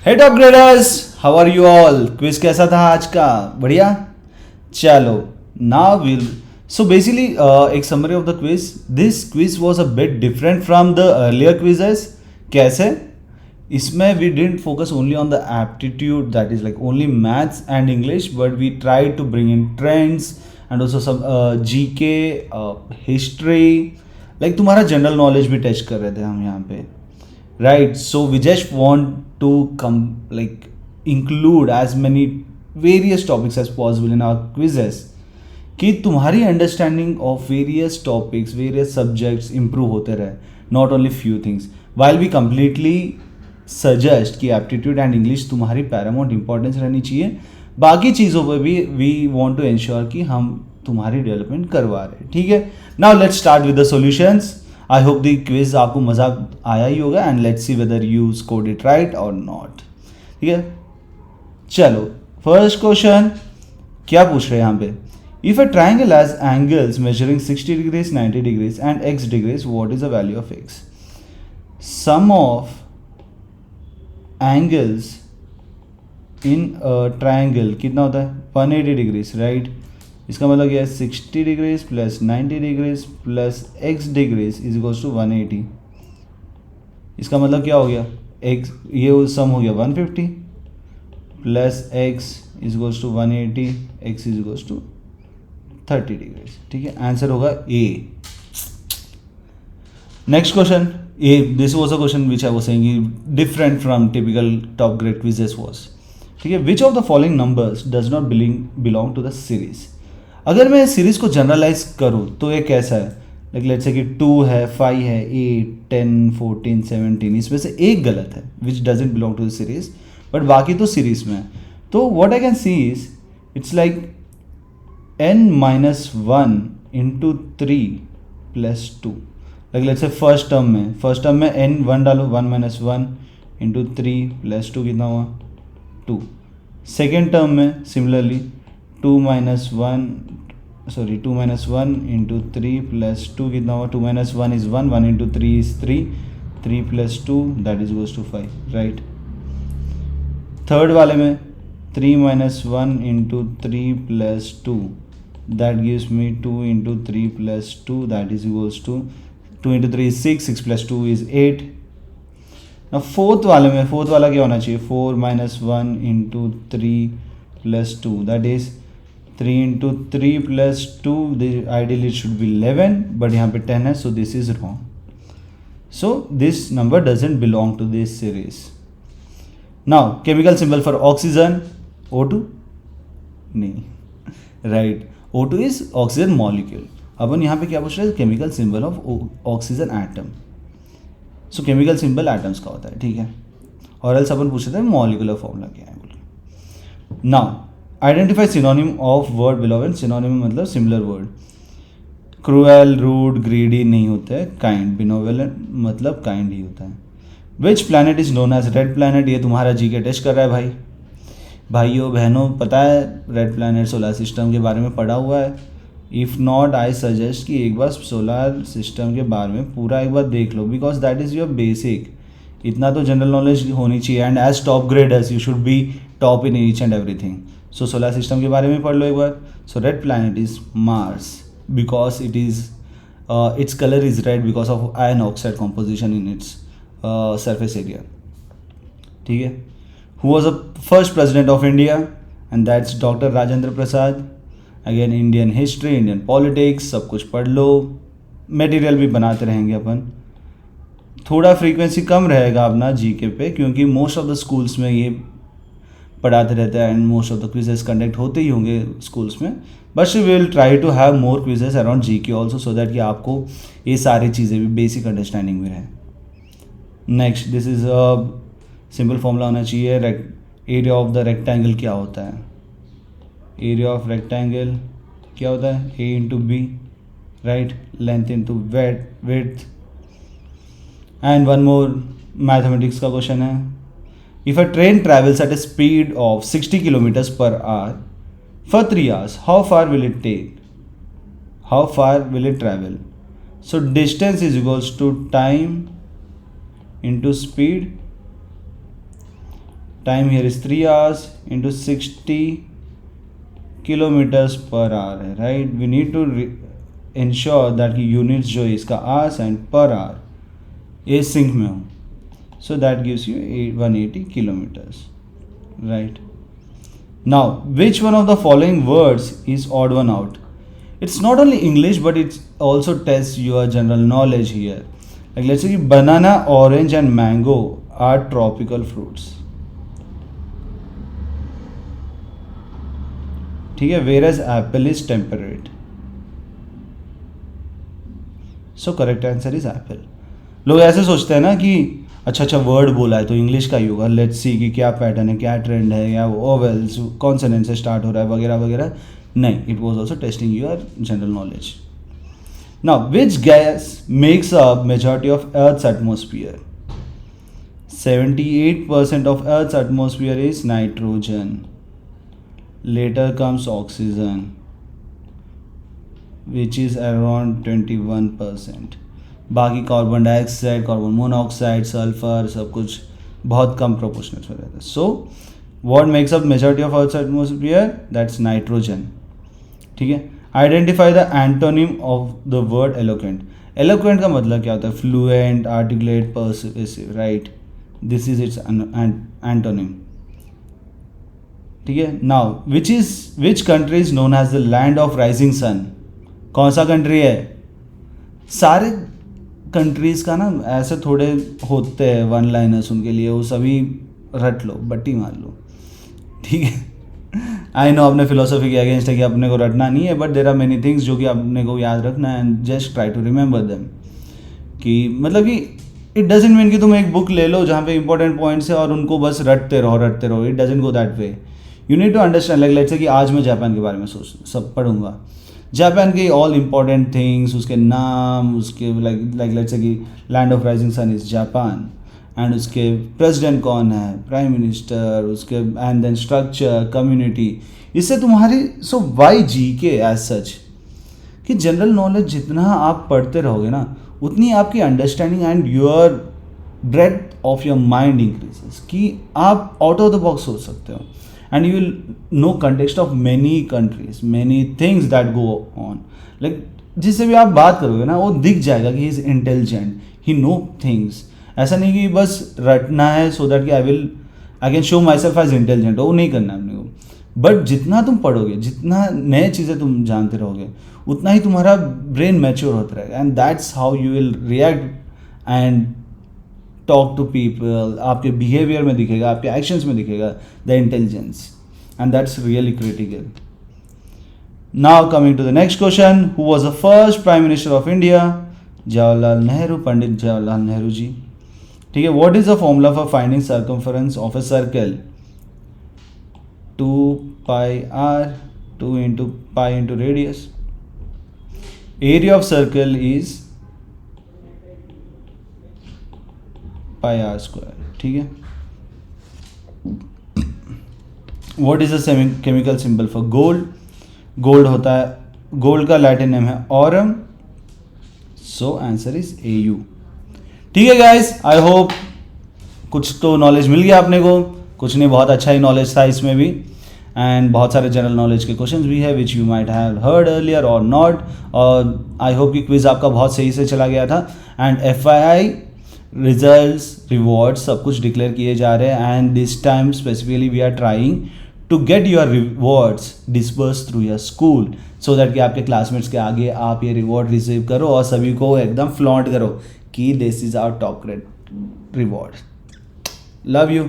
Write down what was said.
Hey top graders, how are you all? Quiz कैसा था आज का? बढ़िया। चलो, नाउ विल सो बेसिकली एक summary of the quiz. This quiz was a bit different from the earlier quizzes. कैसे? इसमें we didn't focus only on the aptitude, that is like only maths and English, but we tried to bring in trends and also some GK, history, like तुम्हारा general knowledge भी test कर रहे थे हम यहाँ पे. Right, so we just want to come like include as many various topics as possible in our quizzes कि तुम्हारी understanding of various topics, various subjects improve होते रहे. Not only few things. While we completely suggest कि aptitude and English तुम्हारी paramount importance रहनी चाहिए, बाकी चीज़ों पर भी वी वांट टू इंश्योर कि हम तुम्हारी डेवलपमेंट करवा रहे हैं. ठीक है, now let's start with the solutions. I hope the quiz आपको मजा आया ही होगा and let's see whether you scored it right और नॉट. ठीक है, चलो फर्स्ट क्वेश्चन क्या पूछ रहे हैं यहाँ पे. If a triangle has angles measuring 60 degrees, 90 degrees and x degrees, what is the value of x? Sum of angles in triangle कितना होता है? 180 डिग्रीज, राइट. इसका मतलब क्या है? 60 degrees plus 90 degrees plus x degrees is equals to 180. इसका मतलब क्या हो गया? x, ये सम हो गया 150 plus x is equals to 180, x is equals to 30 degrees. ठीक है, आंसर होगा A. Next question. This was a question which I was saying different from typical top grade quizzes was. ठीक है, which of the following numbers does not belong to the series? अगर मैं series को generalise करूँ तो ये कैसा है? लाइक लेट्स से कि 2 है, 5 है, 8, 10, 14, 17, इसमें से एक गलत है which doesn't belong to the series, but बाकी तो सीरीज में है. तो what I can see is it's like n-1 into 3 plus 2. Like let's say first term में n 1 डालो, 1 - 1 इंटू 3 प्लस 2 कितना हुआ? 2. सेकेंड टर्म में सिमिलरली 2 - 1 इंटू 3 प्लस 2 कितना हुआ? 2 - 1 is 1, 1 into 3 is 3, 3 plus 2 that is goes to 5, right. Third वाले में 3 - 1 into 3 plus 2 that gives me 2 into 3 plus 2 that is equals to 2 into 3 is 6, 6 plus 2 is 8. ना fourth वाला क्या होना चाहिए? 4 - 1 into 3 plus 2 that is 3 into 3 plus 2, ideally it should be 11, but यहाँ पे 10 है, so this is wrong. So this number doesn't belong to this series. Now chemical symbol for oxygen O2? नहीं, right. O2 is oxygen molecule. अपन यहाँ पे क्या पूछ रहे हैं? Chemical symbol of oxygen atom. So chemical symbol atoms का होता है, ठीक है. और एल्स अपन पूछ रहे थे मॉलिकुलर फॉर्मूला क्या है बोल. Now identify synonym of word below. And synonym मतलब similar word. Cruel, rude, greedy नहीं होता है. काइंड, बिनोवेलेंट मतलब काइंड ही होता है. Which planet is known as red planet? ये तुम्हारा जीके टेस्ट कर रहा है भाई. भाइयों बहनों, पता है रेड प्लैनेट सोलर सिस्टम के बारे में पढ़ा हुआ है? इफ़ नॉट, आई सजेस्ट कि एक बार सोलर सिस्टम के बारे में पूरा एक बार देख लो, because that is your basic. इतना तो जनरल नॉलेज होनी चाहिए. And as top graders you should be top in each and everything. So solar system के बारे में पढ़ लो एक बार. So red planet is Mars because it is its colour is red because of iron oxide composition in its surface area. ठीक है. Who was the first president of India? And that's Dr. Rajendra Prasad. Again Indian history, Indian politics, सब कुछ पढ़ लो. Material भी बनाते रहेंगे अपन. थोड़ा frequency कम रहेगा अपना जीके पे, क्योंकि मोस्ट ऑफ द स्कूल्स में ये पढ़ाते रहते हैं and most of the quizzes conduct होते ही होंगे स्कूल्स में. But we will try to have more quizzes around GK also, so that कि आपको ये सारी चीज़ें भी बेसिक अंडरस्टैंडिंग में रहे. Next, this is simple formula होना चाहिए. एरिया ऑफ द रेक्टेंगल क्या होता है? एरिया ऑफ रेक्टेंगल क्या होता है? A into B, right. Length into width. And one more mathematics का क्वेश्चन है. If a train travels at a speed of 60 kilometres per hour for 3 hours, how far will it take? How far will it travel? So distance is equals to time into speed time here is 3 hours into 60 kilometres per hour है, right. We need to ensure that कि units जो है इसका hours and per hour ये sync में हो. So that gives you 180 kilometres, right. Now which one of the following words is odd one out. It's not only English, but it also tests your general knowledge here. Like let's say banana, orange and mango are tropical fruits. ठीक है, whereas apple is temperate. So correct answer is apple. लोग ऐसे सोचते हैं ना कि अच्छा word बोला है तो इंग्लिश का ही होगा. लेट्स सी कि क्या पैटर्न है, क्या ट्रेंड है, या ओवेल्स कॉन्सोनेंट से स्टार्ट हो रहा है वगैरह वगैरह. नहीं, it was also testing your general knowledge. Now, which gas makes up majority of Earth's atmosphere? 78% of Earth's atmosphere is nitrogen. Later comes oxygen, which is around 21%. बाकी carbon dioxide, carbon monoxide, sulphur सब कुछ बहुत कम proportional में रहता है. सो what makes up majority of Earth's atmosphere? That's nitrogen. ठीक है. Identify the antonym of the word eloquent. Eloquent का मतलब क्या होता है? Fluent, articulate, persuasive, right. This is its antonym. ठीक है. Now which country is known as the land of rising sun. कौन सा कंट्री है? सारे कंट्रीज का ना ऐसे थोड़े होते हैं वन लाइनर्स उनके लिए, वो सभी रट लो, बट्टी मार लो. ठीक है. आई नो अपने फिलोसफी के अगेंस्ट है कि अपने को रटना नहीं है, but there are many things जो कि अपने को याद रखना है and just try to remember them. कि मतलब कि इट डजेंट मीन कि तुम एक बुक ले लो जहाँ पे इंपॉर्टेंट पॉइंट्स है और उनको बस रटते रहो. It doesn't go that way. You need to understand. Like let's say कि आज मैं जापान के बारे में सब पढ़ूंगा. जापान के ऑल इंपॉर्टेंट थिंग्स, उसके नाम, उसके लाइक लेट्स से कि land of rising sun is Japan, and उसके प्रेसिडेंट कौन है, प्राइम मिनिस्टर, उसके एंड देन स्ट्रक्चर, कम्युनिटी. इससे तुम्हारी सो वाई जी के एज सच कि जनरल नॉलेज जितना आप पढ़ते रहोगे ना उतनी आपकी understanding and your breadth of your mind increases. कि आप आउट ऑफ द बॉक्स सोच सकते हो and you will know context of many countries, many things that go on. Like जिससे भी आप बात करोगे ना वो दिख जाएगा कि he is intelligent, he know things. ऐसा नहीं कि बस रटना है सो दैट कि I can show myself as intelligent. वो नहीं करना है अपने को. बट जितना तुम पढ़ोगे, जितना नए चीज़ें तुम जानते रहोगे, उतना ही तुम्हारा ब्रेन मैच्योर होता रहेगा. And that's how you will react and talk to people. आपके बिहेवियर में दिखेगा, आपके एक्शंस में दिखेगा the intelligence, and that's really critical. Now coming to the next question. Who was the first prime minister of India? Jawaharlal Nehru, Pandit Jawaharlal Nehru ji. ठीक है. What is the formula for finding circumference of a circle? 2 pi r, 2 into pi into radius. Area of circle is pi r square. ठीक है. What is the chemical symbol for gold? Gold होता है, gold का Latin name है Aurum. So answer is AU. ठीक है guys, I hope कुछ तो नॉलेज मिल गया आपने को. कुछ नहीं, बहुत अच्छा ही नॉलेज था इसमें भी. एंड बहुत सारे जनरल नॉलेज के क्वेश्चंस भी है which you might have heard earlier और नॉट. और आई होप कि क्विज आपका बहुत सही से चला गया था. एंड FYI रिजल्ट्स, रिवॉर्ड्स सब कुछ डिक्लेयर किए जा रहे हैं. And this time specifically we are trying to get your rewards disperse through your school, so that कि आपके क्लासमेट्स के आगे आप ये रिवॉर्ड रिसीव करो और सभी को एकदम फ्लॉन्ट करो कि this is our top grade reward. Love you.